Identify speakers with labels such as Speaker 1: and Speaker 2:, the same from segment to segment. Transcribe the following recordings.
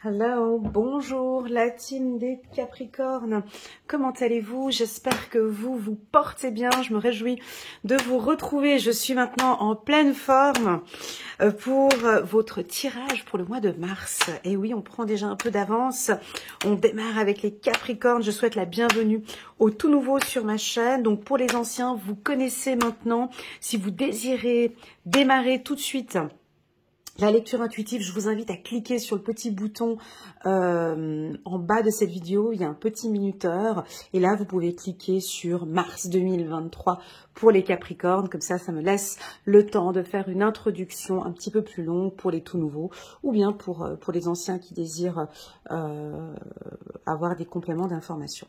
Speaker 1: Hello, bonjour la team des Capricornes, comment allez-vous? J'espère que vous vous portez bien, je me réjouis de vous retrouver, je suis maintenant en pleine forme pour votre tirage pour le mois de mars. Et oui, on prend déjà un peu d'avance, on démarre avec les Capricornes, je souhaite la bienvenue aux tout nouveaux sur ma chaîne. Donc pour les anciens, vous connaissez maintenant, si vous désirez démarrer tout de suite la lecture intuitive, je vous invite à cliquer sur le petit bouton en bas de cette vidéo. Il y a un petit minuteur et là, vous pouvez cliquer sur mars 2023 pour les Capricornes. Comme ça me laisse le temps de faire une introduction un petit peu plus longue pour les tout nouveaux ou bien pour les anciens qui désirent avoir des compléments d'information.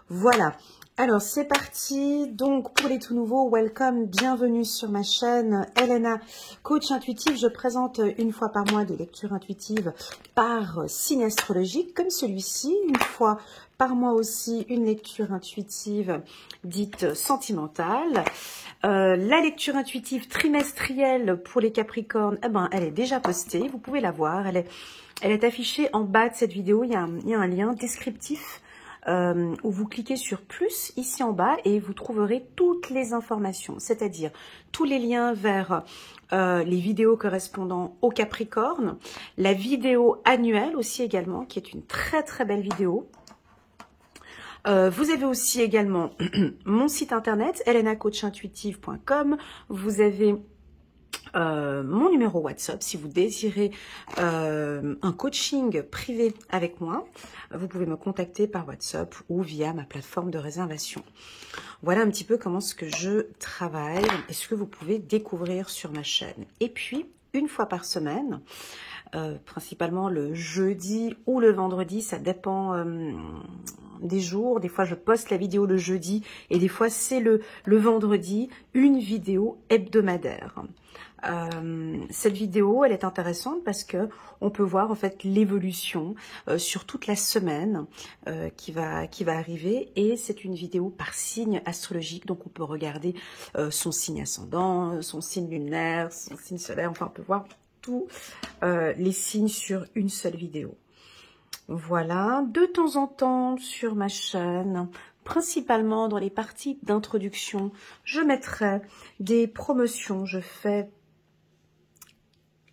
Speaker 1: Voilà. Alors, c'est parti. Donc, pour les tout nouveaux, welcome, bienvenue sur ma chaîne Elena, coach intuitif. Je présente une fois par mois des lectures intuitives par signe astrologique, comme celui-ci. Une fois par mois aussi, une lecture intuitive dite sentimentale. La lecture intuitive trimestrielle pour les Capricornes, elle est déjà postée. Vous pouvez la voir. Elle est affichée en bas de cette vidéo. Il y a un lien descriptif où vous cliquez sur plus ici en bas et vous trouverez toutes les informations, c'est-à-dire tous les liens vers les vidéos correspondant au Capricorne, la vidéo annuelle aussi également, qui est une très très belle vidéo. Vous avez aussi également mon site internet, elenacoachintuitive.com, vous avez mon numéro WhatsApp, si vous désirez un coaching privé avec moi, vous pouvez me contacter par WhatsApp ou via ma plateforme de réservation. Voilà un petit peu comment ce que je travaille et ce que vous pouvez découvrir sur ma chaîne. Et puis, une fois par semaine, principalement le jeudi ou le vendredi, ça dépend des jours. Des fois, je poste la vidéo le jeudi et des fois, c'est le vendredi, une vidéo hebdomadaire. Cette vidéo, elle est intéressante parce que on peut voir en fait l'évolution sur toute la semaine qui va arriver, et c'est une vidéo par signe astrologique, donc on peut regarder son signe ascendant, son signe lunaire, son signe solaire, enfin on peut voir tous les signes sur une seule vidéo. Voilà, de temps en temps sur ma chaîne, principalement dans les parties d'introduction, je mettrai des promotions. Je fais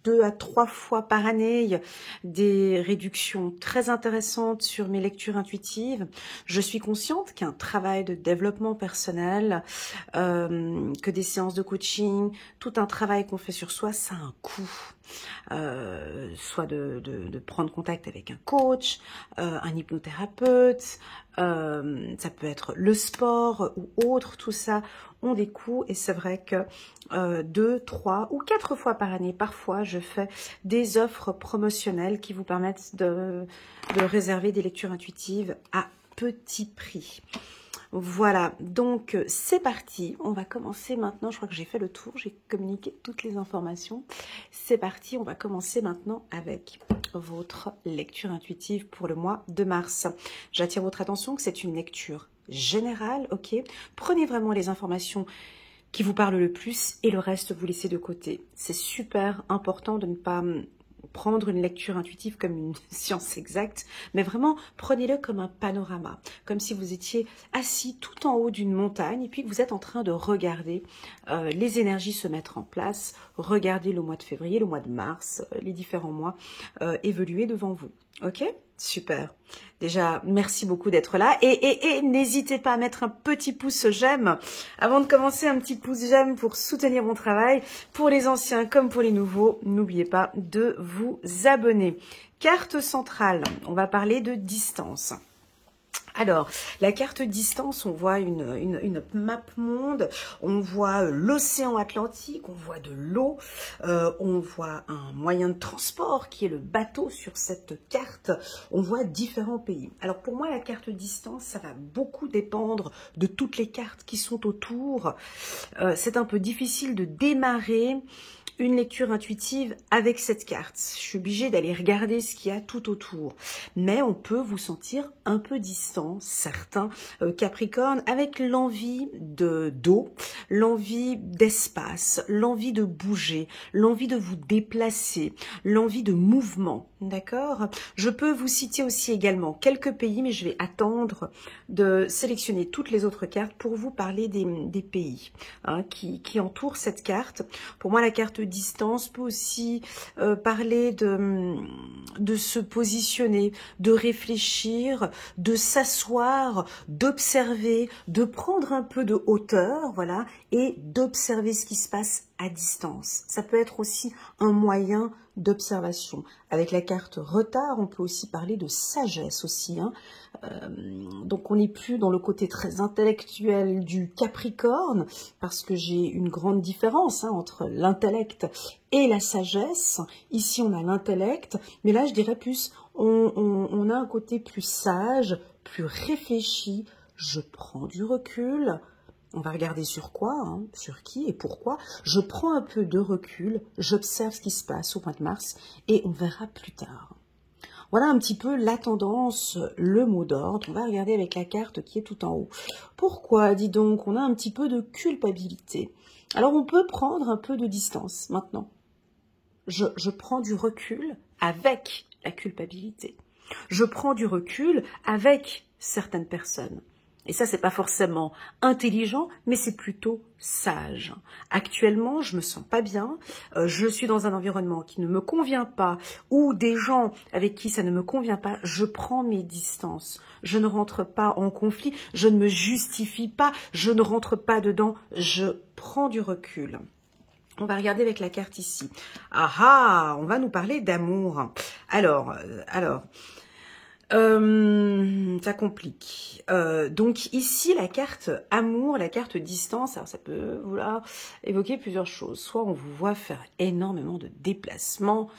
Speaker 1: 2 à 3 fois par année des réductions très intéressantes sur mes lectures intuitives. Je suis consciente qu'un travail de développement personnel, que des séances de coaching, tout un travail qu'on fait sur soi, ça a un coût. Soit de prendre contact avec un coach, un hypnothérapeute, ça peut être le sport ou autre, tout ça ont des coûts, et c'est vrai que 2, 3 ou 4 fois par année, parfois, je fais des offres promotionnelles qui vous permettent de réserver des lectures intuitives à petit prix. Voilà, donc c'est parti, on va commencer maintenant. Je crois que j'ai fait le tour, j'ai communiqué toutes les informations. C'est parti, on va commencer maintenant avec votre lecture intuitive pour le mois de mars. J'attire votre attention que c'est une lecture générale, ok? Prenez vraiment les informations qui vous parlent le plus et le reste vous laissez de côté. C'est super important de ne pas prendre une lecture intuitive comme une science exacte, mais vraiment prenez-le comme un panorama, comme si vous étiez assis tout en haut d'une montagne et puis que vous êtes en train de regarder les énergies se mettre en place, regarder le mois de février, le mois de mars, les différents mois évoluer devant vous. Ok? Super. Déjà, merci beaucoup d'être là. Et n'hésitez pas à mettre un petit pouce j'aime. Avant de commencer, un petit pouce j'aime pour soutenir mon travail. Pour les anciens comme pour les nouveaux, n'oubliez pas de vous abonner. Carte centrale, on va parler de distance. Alors, la carte distance, on voit une map monde, on voit l'océan Atlantique, on voit de l'eau, on voit un moyen de transport qui est le bateau sur cette carte, on voit différents pays. Alors pour moi, la carte distance, ça va beaucoup dépendre de toutes les cartes qui sont autour. C'est un peu difficile de démarrer une lecture intuitive avec cette carte. Je suis obligée d'aller regarder ce qu'il y a tout autour. Mais on peut vous sentir un peu distant. distance, certains Capricornes, avec l'envie d'eau, l'envie d'espace, l'envie de bouger, l'envie de vous déplacer, l'envie de mouvement, d'accord? Je peux vous citer aussi également quelques pays, mais je vais attendre de sélectionner toutes les autres cartes pour vous parler des pays hein, qui entourent cette carte. Pour moi, la carte distance peut aussi parler de se positionner, de réfléchir, de s'asseoir, d'observer, de prendre un peu de hauteur, voilà, et d'observer ce qui se passe à distance. Ça peut être aussi un moyen d'observation. Avec la carte retard, on peut aussi parler de sagesse aussi. Hein. Donc on n'est plus dans le côté très intellectuel du Capricorne, parce que j'ai une grande différence hein, entre l'intellect et la sagesse. Ici on a l'intellect, mais là je dirais plus, on a un côté plus sage, plus réfléchi, je prends du recul. On va regarder sur quoi, hein, sur qui et pourquoi. Je prends un peu de recul, j'observe ce qui se passe au mois de mars et on verra plus tard. Voilà un petit peu la tendance, le mot d'ordre. On va regarder avec la carte qui est tout en haut. Pourquoi, dis donc, on a un petit peu de culpabilité. Alors on peut prendre un peu de distance maintenant. Je prends du recul avec la culpabilité. Je prends du recul avec certaines personnes. Et ça, c'est pas forcément intelligent, mais c'est plutôt sage. Actuellement, je me sens pas bien, je suis dans un environnement qui ne me convient pas, ou des gens avec qui ça ne me convient pas, je prends mes distances. Je ne rentre pas en conflit, je ne me justifie pas, je ne rentre pas dedans, je prends du recul. On va regarder avec la carte ici. Ah ah, on va nous parler d'amour. Alors... ça complique. Donc ici, la carte amour, la carte distance, alors ça peut vouloir évoquer plusieurs choses. Soit on vous voit faire énormément de déplacements.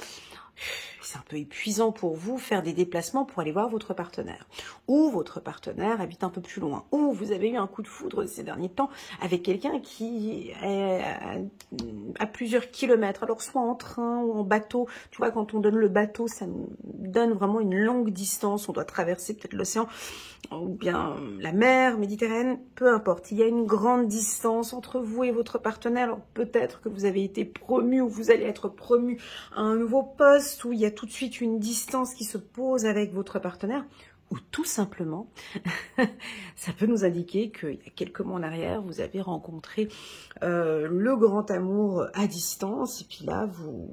Speaker 1: C'est un peu épuisant pour vous, faire des déplacements pour aller voir votre partenaire. Ou votre partenaire habite un peu plus loin. Ou vous avez eu un coup de foudre ces derniers temps avec quelqu'un qui est à plusieurs kilomètres. Alors soit en train ou en bateau. Tu vois, quand on donne le bateau, ça nous donne vraiment une longue distance. On doit traverser peut-être l'océan ou bien la mer Méditerranée, peu importe. Il y a une grande distance entre vous et votre partenaire. Alors peut-être que vous avez été promu ou vous allez être promu à un nouveau poste où il y a tout de suite une distance qui se pose avec votre partenaire. Ou tout simplement, ça peut nous indiquer qu'il y a quelques mois en arrière, vous avez rencontré le grand amour à distance. Et puis là, vous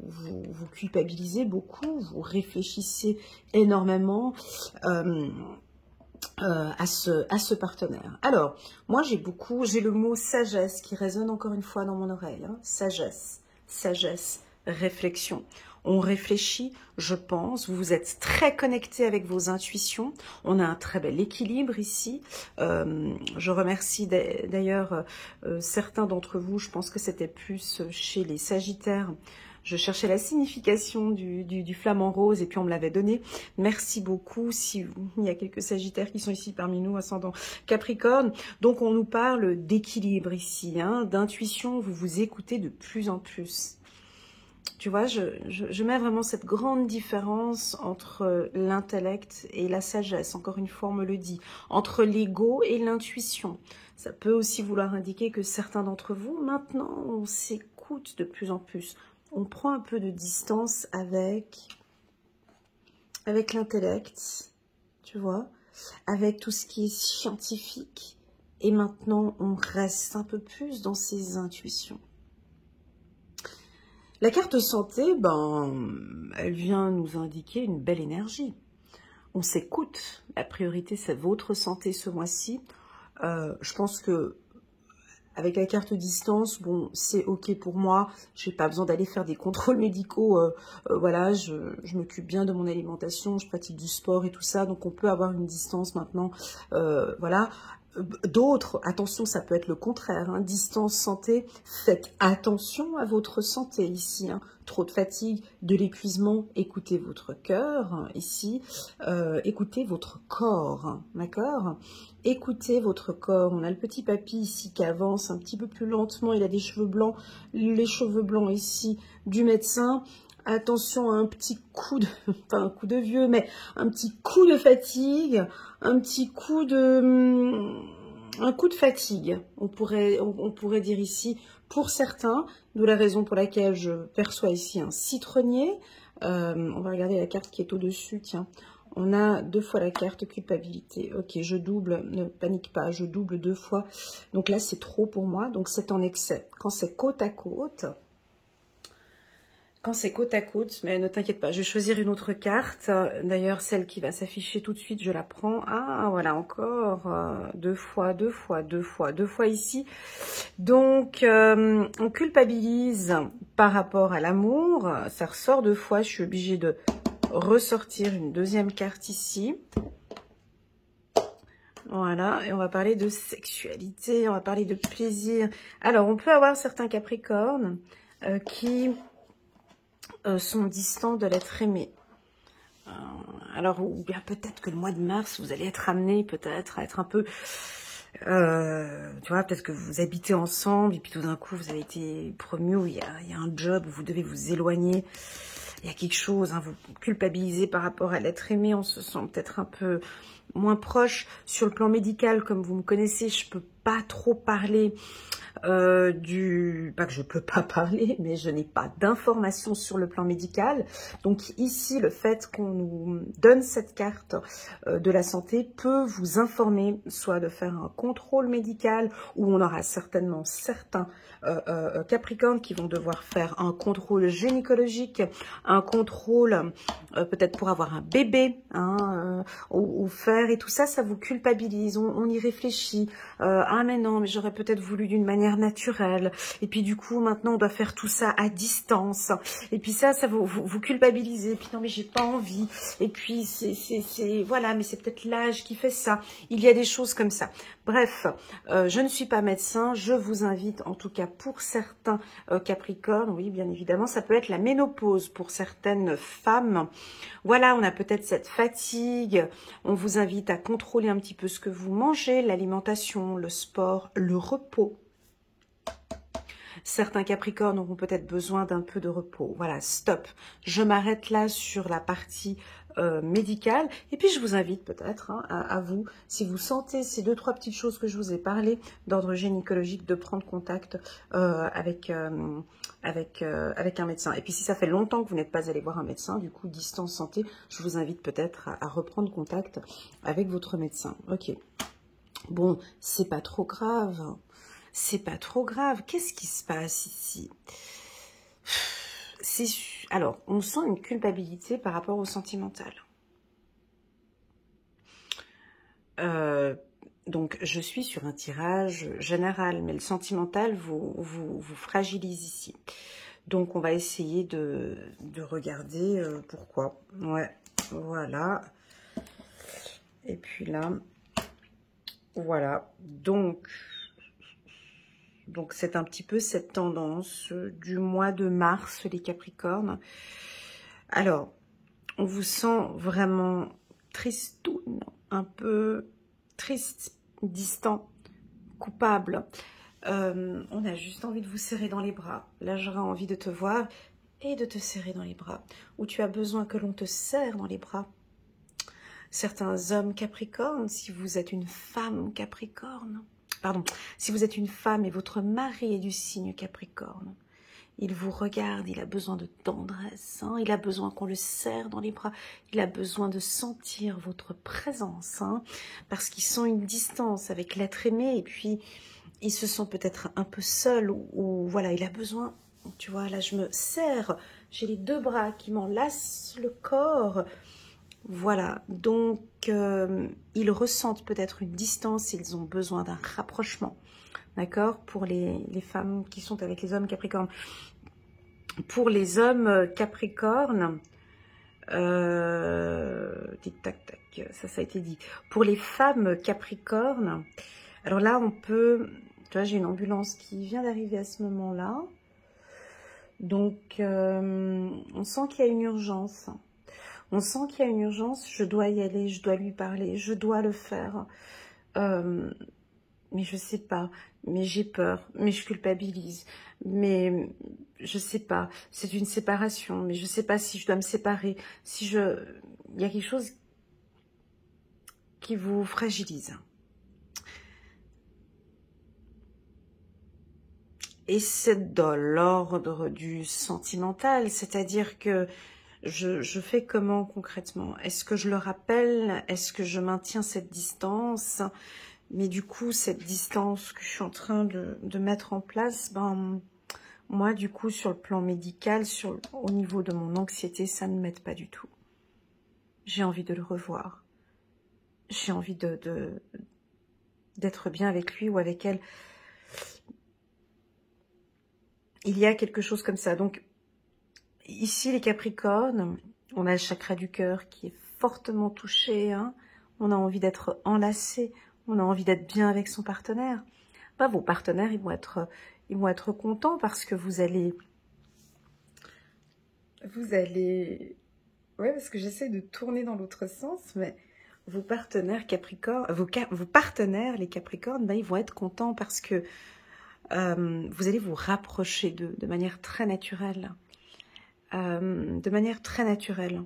Speaker 1: culpabilisez beaucoup, vous réfléchissez énormément à ce partenaire. Alors, moi j'ai le mot sagesse qui résonne encore une fois dans mon oreille. Hein. Sagesse, réflexion. On réfléchit, je pense, vous êtes très connecté avec vos intuitions, on a un très bel équilibre ici. Je remercie d'ailleurs certains d'entre vous, je pense que c'était plus chez les Sagittaires. Je cherchais la signification du flamant rose et puis on me l'avait donné. Merci beaucoup. Il y a quelques Sagittaires qui sont ici parmi nous, ascendant Capricorne. Donc on nous parle d'équilibre ici, hein, d'intuition. Vous vous écoutez de plus en plus. Tu vois, je mets vraiment cette grande différence entre l'intellect et la sagesse. Encore une fois, on me le dit. Entre l'ego et l'intuition. Ça peut aussi vouloir indiquer que certains d'entre vous, maintenant, on s'écoute de plus en plus. On prend un peu de distance avec l'intellect, tu vois, avec tout ce qui est scientifique. Et maintenant, on reste un peu plus dans ses intuitions. La carte santé, elle vient nous indiquer une belle énergie. On s'écoute. La priorité, c'est votre santé ce mois-ci. Je pense que avec la carte distance, bon, c'est ok pour moi. Je n'ai pas besoin d'aller faire des contrôles médicaux. Voilà, je m'occupe bien de mon alimentation, je pratique du sport et tout ça. Donc, on peut avoir une distance maintenant. Voilà. D'autres, attention, ça peut être le contraire, hein, distance santé, faites attention à votre santé ici, hein, trop de fatigue, de l'épuisement, écoutez votre cœur, hein, ici, écoutez votre corps, hein, d'accord? Écoutez votre corps, on a le petit papy ici qui avance un petit peu plus lentement, il a des cheveux blancs, les cheveux blancs ici du médecin. Attention à un petit coup de, pas un coup de vieux, mais un petit coup de fatigue, un coup de fatigue, on pourrait dire ici, pour certains, d'où la raison pour laquelle je perçois ici un citronnier. On va regarder la carte qui est au-dessus, tiens. On a 2 fois la carte culpabilité. Ok, je double, ne panique pas, je double 2 fois. Donc là, c'est trop pour moi, donc c'est en excès. Quand c'est côte à côte, mais ne t'inquiète pas, je vais choisir une autre carte. D'ailleurs, celle qui va s'afficher tout de suite, je la prends. Ah, voilà, encore 2 fois, 2 fois, 2 fois, 2 fois ici. Donc, on culpabilise par rapport à l'amour. Ça ressort 2 fois, je suis obligée de ressortir une deuxième carte ici. Voilà, et on va parler de sexualité, on va parler de plaisir. Alors, on peut avoir certains Capricornes qui sont distants de l'être aimé. Alors, ou bien peut-être que le mois de mars, vous allez être amené peut-être à être un peu... tu vois, peut-être que vous habitez ensemble et puis tout d'un coup, vous avez été promu ou il y a un job où vous devez vous éloigner. Il y a quelque chose, hein, vous culpabilisez par rapport à l'être aimé, on se sent peut-être un peu moins proche. Sur le plan médical, comme vous me connaissez, je peux pas trop parler pas que je peux pas parler, mais je n'ai pas d'informations sur le plan médical. Donc ici, le fait qu'on nous donne cette carte de la santé peut vous informer, soit de faire un contrôle médical, où on aura certainement certains Capricornes qui vont devoir faire un contrôle gynécologique, un contrôle peut-être pour avoir un bébé, hein, ou faire, et tout ça, ça vous culpabilise, on y réfléchit. Ah mais non, mais j'aurais peut-être voulu d'une manière naturelle, et puis du coup maintenant on doit faire tout ça à distance, et puis ça vous culpabilisez, et puis non mais j'ai pas envie, et puis c'est voilà, mais c'est peut-être l'âge qui fait ça, il y a des choses comme ça. Bref, je ne suis pas médecin, je vous invite en tout cas pour certains Capricornes, oui bien évidemment, ça peut être la ménopause pour certaines femmes. Voilà, on a peut-être cette fatigue, on vous invite à contrôler un petit peu ce que vous mangez, l'alimentation, le sport, le repos. Certains Capricornes auront peut-être besoin d'un peu de repos. Voilà, stop. Je m'arrête là sur la partie médicale. Et puis, je vous invite peut-être hein, à vous, si vous sentez ces 2-3 petites choses que je vous ai parlé d'ordre gynécologique, de prendre contact avec un médecin. Et puis, si ça fait longtemps que vous n'êtes pas allé voir un médecin, du coup, distance santé, je vous invite peut-être à reprendre contact avec votre médecin. Ok. Bon, c'est pas trop grave. C'est pas trop grave. Qu'est-ce qui se passe ici? Alors, on sent une culpabilité par rapport au sentimental. Donc, je suis sur un tirage général, mais le sentimental vous fragilise ici. Donc, on va essayer de regarder pourquoi. Ouais, voilà. Et puis là, voilà. Donc c'est un petit peu cette tendance du mois de mars, les Capricornes. Alors, on vous sent vraiment tristoun, un peu triste, distant, coupable. On a juste envie de vous serrer dans les bras. Là, j'aurais envie de te voir et de te serrer dans les bras. Ou tu as besoin que l'on te serre dans les bras. Certains hommes Capricornes, si vous êtes une femme Capricorne, pardon, si vous êtes une femme et votre mari est du signe Capricorne, il vous regarde, il a besoin de tendresse, hein, il a besoin qu'on le serre dans les bras, il a besoin de sentir votre présence, hein, parce qu'ils sont une distance avec l'être aimé et puis ils se sentent peut-être un peu seuls ou voilà, il a besoin, tu vois, là je me serre, j'ai les 2 bras qui m'enlacent le corps. Voilà, donc ils ressentent peut-être une distance, ils ont besoin d'un rapprochement, d'accord, pour les femmes qui sont avec les hommes Capricornes. Pour les hommes Capricornes, tic-tac-tac, ça a été dit. Pour les femmes Capricornes, alors là on peut, tu vois, j'ai une ambulance qui vient d'arriver à ce moment-là, donc on sent qu'il y a une urgence. On sent qu'il y a une urgence, je dois y aller, je dois lui parler, je dois le faire. mais je sais pas, mais j'ai peur, mais je culpabilise, mais je sais pas, c'est une séparation, mais je sais pas si je dois me séparer, si je... Il y a quelque chose qui vous fragilise. Et c'est dans l'ordre du sentimental, c'est-à-dire que je fais comment concrètement? Est-ce que je le rappelle? Est-ce que je maintiens cette distance? Mais du coup, cette distance que je suis en train de mettre en place, ben, moi, du coup, sur le plan médical, au niveau de mon anxiété, ça ne m'aide pas du tout. J'ai envie de le revoir. J'ai envie d'être bien avec lui ou avec elle. Il y a quelque chose comme ça. Donc, ici, les Capricornes, on a le chakra du cœur qui est fortement touché. Hein. On a envie d'être enlacé. On a envie d'être bien avec son partenaire. Ben, vos partenaires, ils vont être contents parce que vous allez... Ouais, parce que j'essaie de tourner dans l'autre sens, mais vos partenaires Capricorne, vos partenaires, les Capricornes, ben, ils vont être contents parce que vous allez vous rapprocher d'eux de manière très naturelle. De manière très naturelle.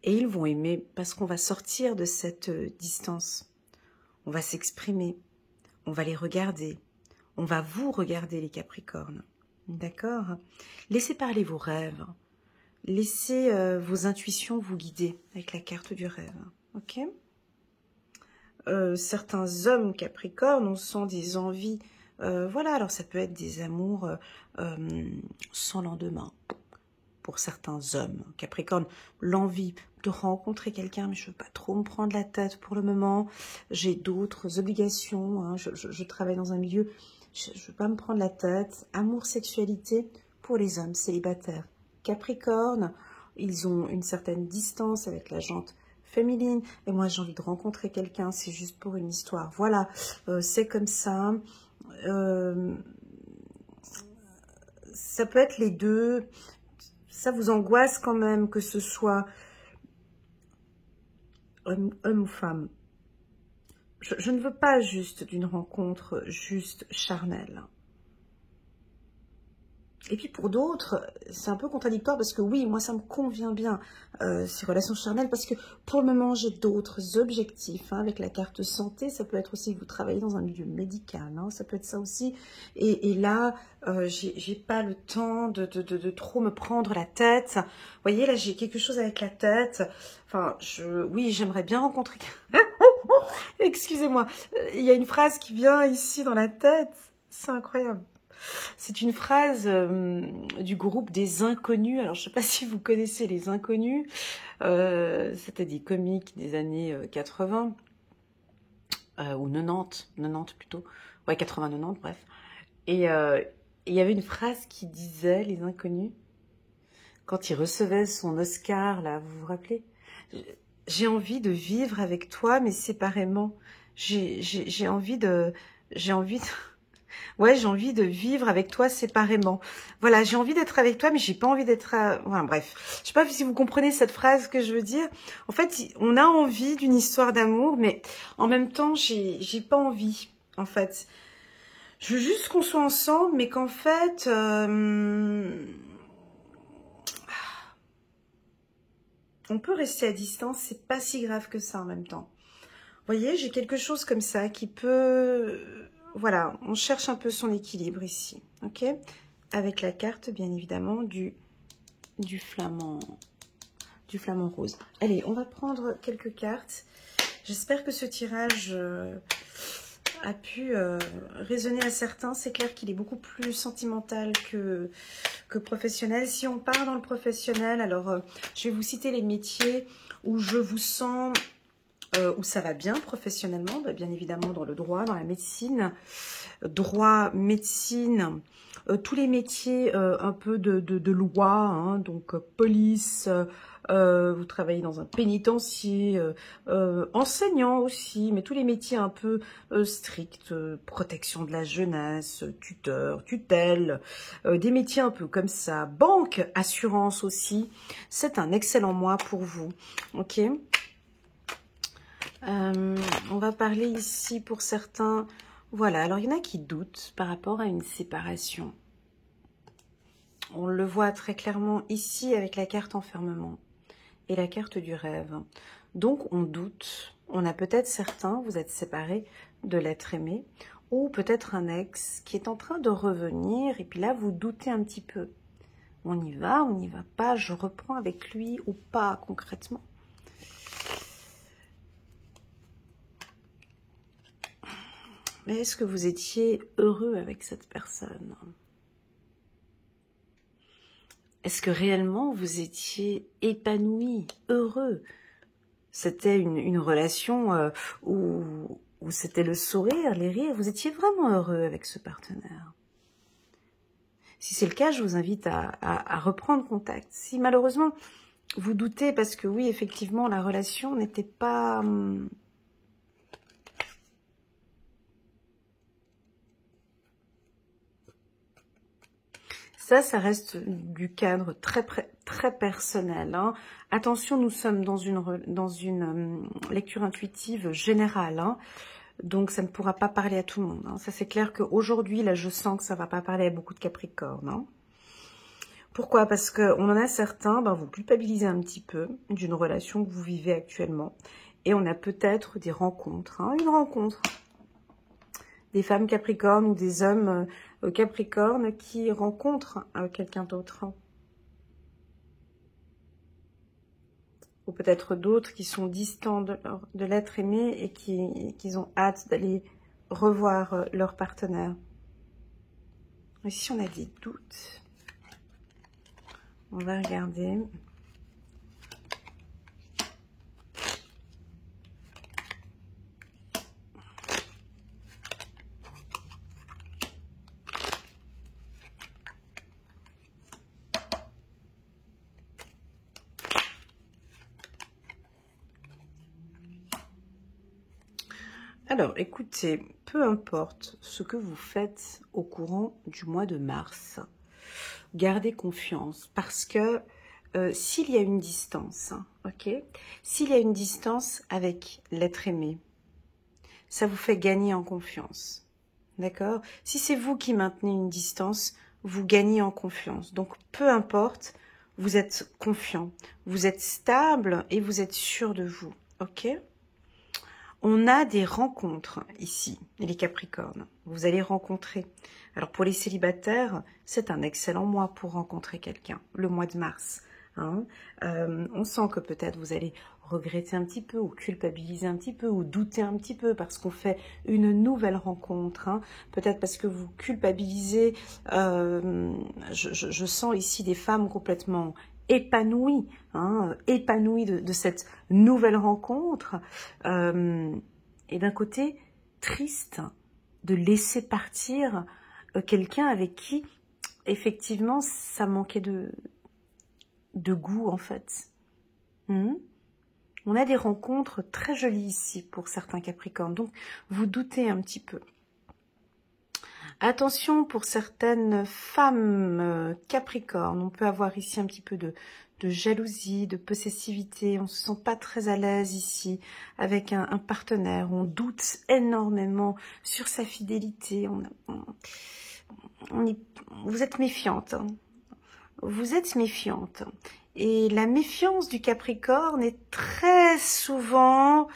Speaker 1: Et ils vont aimer parce qu'on va sortir de cette distance. On va s'exprimer. On va les regarder. On va vous regarder, les Capricornes. D'accord? Laissez parler vos rêves. Laissez vos intuitions vous guider avec la carte du rêve. Ok? Certains hommes Capricornes, on sent des envies. Voilà, alors ça peut être des amours sans lendemain. Pour certains hommes Capricorne, l'envie de rencontrer quelqu'un, mais je ne veux pas trop me prendre la tête pour le moment. J'ai d'autres obligations. Hein, je travaille dans un milieu, je ne veux pas me prendre la tête. Amour, sexualité pour les hommes célibataires. Capricorne, ils ont une certaine distance avec la jante féminine. Et moi, j'ai envie de rencontrer quelqu'un, c'est juste pour une histoire. Voilà, c'est comme ça. Ça peut être les deux. Ça vous angoisse quand même que ce soit homme ou femme. Je ne veux pas juste d'une rencontre juste charnelle. Et puis pour d'autres, c'est un peu contradictoire parce que oui, moi ça me convient bien ces relations charnelles parce que pour le moment j'ai d'autres objectifs hein, avec la carte santé. Ça peut être aussi que vous travaillez dans un milieu médical, hein, ça peut être ça aussi. Et là, j'ai pas le temps de trop me prendre la tête. Vous voyez, là j'ai quelque chose avec la tête. Enfin, oui, j'aimerais bien rencontrer... Excusez-moi, il y a une phrase qui vient ici dans la tête. C'est incroyable. C'est une phrase du groupe des Inconnus. Alors, je ne sais pas si vous connaissez les Inconnus. C'était des comiques des années 80 ou 90 plutôt. Ouais, 80-90, bref. Et il y avait une phrase qui disait, les Inconnus, quand il recevait son Oscar, là, vous vous rappelez? J'ai envie de vivre avec toi, mais séparément. J'ai envie de... Ouais, j'ai envie de vivre avec toi séparément. Voilà, j'ai envie d'être avec toi, mais j'ai pas envie d'être... Enfin, bref, je sais pas si vous comprenez cette phrase que je veux dire. En fait, on a envie d'une histoire d'amour, mais en même temps, j'ai pas envie, en fait. Je veux juste qu'on soit ensemble, mais qu'en fait... on peut rester à distance, c'est pas si grave que ça en même temps. Vous voyez, j'ai quelque chose comme ça qui peut... Voilà, on cherche un peu son équilibre ici, ok? Avec la carte, bien évidemment, du flamant rose. Allez, on va prendre quelques cartes. J'espère que ce tirage a pu résonner à certains. C'est clair qu'il est beaucoup plus sentimental que professionnel. Si on part dans le professionnel, alors je vais vous citer les métiers où je vous sens... où ça va bien professionnellement, bien évidemment dans le droit, dans la médecine, droit, médecine, tous les métiers un peu de loi, hein, donc police, vous travaillez dans un pénitencier, enseignant aussi, mais tous les métiers un peu stricts, protection de la jeunesse, tuteur, tutelle, des métiers un peu comme ça, banque, assurance aussi, c'est un excellent mois pour vous, ok? On va parler ici pour certains Voilà, alors il y en a qui doutent par rapport à une séparation. On le voit très clairement ici avec la carte enfermement et la carte du rêve. Donc on doute, on a peut-être certains, vous êtes séparés de l'être aimé, ou peut-être un ex qui est en train de revenir, et puis là vous doutez un petit peu. On y va pas, je reprends avec lui ou pas concrètement. Mais est-ce que vous étiez heureux avec cette personne? Est-ce que réellement vous étiez épanoui, heureux? C'était une relation où c'était le sourire, les rires, vous étiez vraiment heureux avec ce partenaire. Si c'est le cas, je vous invite à reprendre contact. Si malheureusement vous doutez, parce que oui, effectivement, la relation n'était pas... Ça reste du cadre très personnel. Hein. Attention, nous sommes dans une lecture intuitive générale. Hein. Donc, ça ne pourra pas parler à tout le monde. Hein. Ça, c'est clair qu'aujourd'hui, là, je sens que ça ne va pas parler à beaucoup de Capricornes. Hein. Pourquoi? Parce qu'on en a certains, vous culpabilisez un petit peu d'une relation que vous vivez actuellement. Et on a peut-être des rencontres. Hein. Une rencontre. Des femmes Capricornes ou des hommes Capricornes qui rencontrent quelqu'un d'autre. Ou peut-être d'autres qui sont distants de l'être aimé et qui ont hâte d'aller revoir leur partenaire. Et si on a des doutes, on va regarder. Alors, écoutez, peu importe ce que vous faites au courant du mois de mars, gardez confiance parce que s'il y a une distance, ok, s'il y a une distance avec l'être aimé, ça vous fait gagner en confiance, d'accord? Si c'est vous qui maintenez une distance, vous gagnez en confiance. Donc, peu importe, vous êtes confiant, vous êtes stable et vous êtes sûr de vous, ok? On a des rencontres ici, les Capricornes. Vous allez rencontrer. Alors pour les célibataires, c'est un excellent mois pour rencontrer quelqu'un, le mois de mars. Hein. On sent que peut-être vous allez regretter un petit peu, ou culpabiliser un petit peu, ou douter un petit peu, parce qu'on fait une nouvelle rencontre. Hein. Peut-être parce que vous culpabilisez. Je sens ici des femmes complètement épanouie, hein, épanouie de cette nouvelle rencontre, et d'un côté triste de laisser partir quelqu'un avec qui effectivement ça manquait de goût en fait. On a des rencontres très jolies ici pour certains Capricornes, donc vous doutez un petit peu. Attention pour certaines femmes Capricornes, on peut avoir ici un petit peu de jalousie, de possessivité, on ne se sent pas très à l'aise ici avec un partenaire, on doute énormément sur sa fidélité, vous êtes méfiante, hein. Vous êtes méfiante. Et la méfiance du Capricorne est très souvent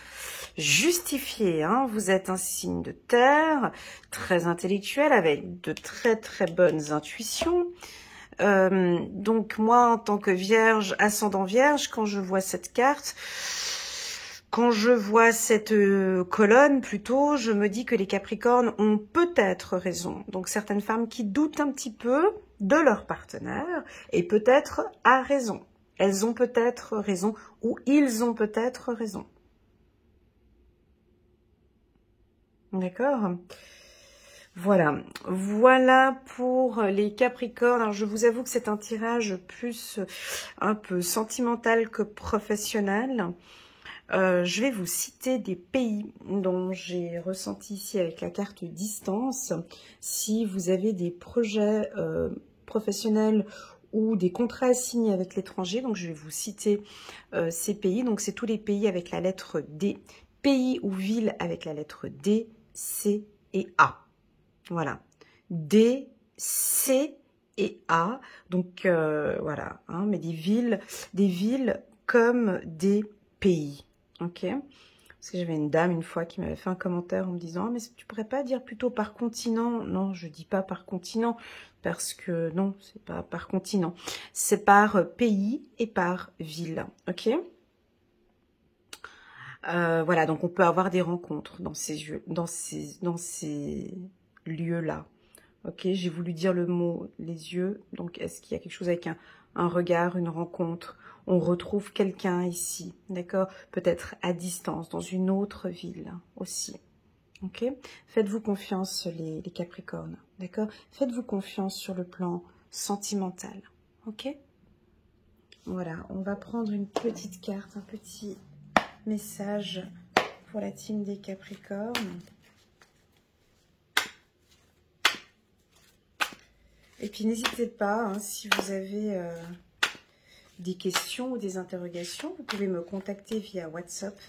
Speaker 1: justifiée. Hein. Vous êtes un signe de terre, très intellectuel, avec de très bonnes intuitions. Donc moi, en tant que vierge, ascendant vierge, quand je vois cette carte, quand je vois cette colonne plutôt, je me dis que les Capricornes ont peut-être raison. Donc certaines femmes qui doutent un petit peu de leur partenaire et peut-être à raison. Elles ont peut-être raison ou ils ont peut-être raison. D'accord ? Voilà pour les Capricornes. Alors je vous avoue que c'est un tirage plus un peu sentimental que professionnel. Je vais vous citer des pays dont j'ai ressenti ici avec la carte distance. Si vous avez des projets professionnels ou des contrats signés avec l'étranger, donc je vais vous citer ces pays. Donc c'est tous les pays avec la lettre D, pays ou villes avec la lettre D, C et A. Voilà. D, C et A. Donc, voilà. Hein, mais des villes comme des pays. Ok? Parce que j'avais une dame une fois qui m'avait fait un commentaire en me disant « Ah, mais tu pourrais pas dire plutôt par continent ?» Non, je dis pas par continent, parce que non, c'est pas par continent. C'est par pays et par ville. Ok? Voilà, donc on peut avoir des rencontres dans ces lieux-là. Ok, j'ai voulu dire le mot les yeux. Donc, est-ce qu'il y a quelque chose avec un regard, une rencontre? On retrouve quelqu'un ici, d'accord? Peut-être à distance, dans une autre ville aussi. Ok? Faites-vous confiance, les Capricornes, d'accord? Faites-vous confiance sur le plan sentimental. Ok? Voilà, on va prendre une petite carte, un petit message pour la team des Capricornes. Et puis n'hésitez pas, hein, si vous avez des questions ou des interrogations, vous pouvez me contacter via WhatsApp.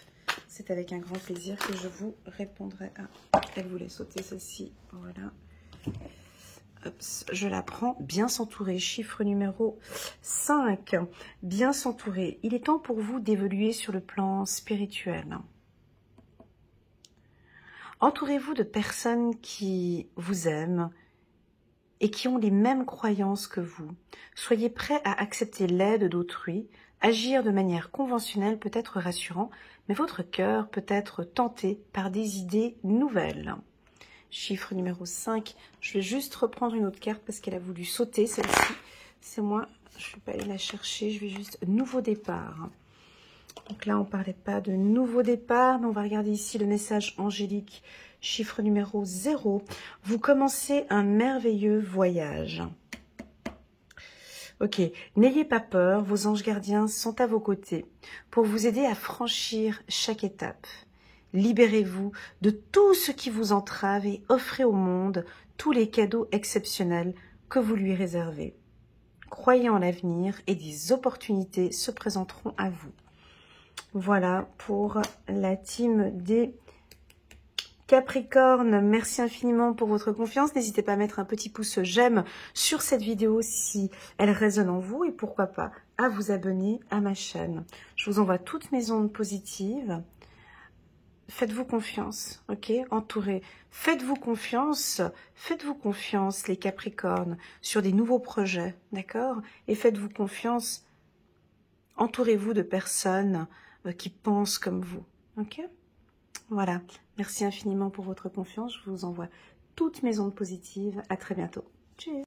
Speaker 1: C'est avec un grand plaisir que je vous répondrai. Ah, elle voulait sauter celle-ci. Voilà. Hop, je la prends. Bien s'entourer. Chiffre numéro 5. Bien s'entourer. Il est temps pour vous d'évoluer sur le plan spirituel. Entourez-vous de personnes qui vous aiment et qui ont les mêmes croyances que vous. Soyez prêts à accepter l'aide d'autrui. Agir de manière conventionnelle peut être rassurant, mais votre cœur peut être tenté par des idées nouvelles. Chiffre numéro 5. Je vais juste reprendre une autre carte parce qu'elle a voulu sauter, celle-ci. C'est moi, je ne vais pas aller la chercher, je vais juste... Nouveau départ. Donc là, on ne parlait pas de nouveau départ, mais on va regarder ici le message angélique. Chiffre numéro 0. Vous commencez un merveilleux voyage. Ok, n'ayez pas peur, vos anges gardiens sont à vos côtés pour vous aider à franchir chaque étape. Libérez-vous de tout ce qui vous entrave et offrez au monde tous les cadeaux exceptionnels que vous lui réservez. Croyez en l'avenir et des opportunités se présenteront à vous. Voilà pour la team des Capricorne, merci infiniment pour votre confiance. N'hésitez pas à mettre un petit pouce j'aime sur cette vidéo si elle résonne en vous et pourquoi pas à vous abonner à ma chaîne. Je vous envoie toutes mes ondes positives. Faites-vous confiance, ok? Entourez. Faites-vous confiance les Capricornes sur des nouveaux projets, d'accord? Et faites-vous confiance, entourez-vous de personnes qui pensent comme vous, ok? Voilà, merci infiniment pour votre confiance. Je vous envoie toutes mes ondes positives. À très bientôt. Tchuss.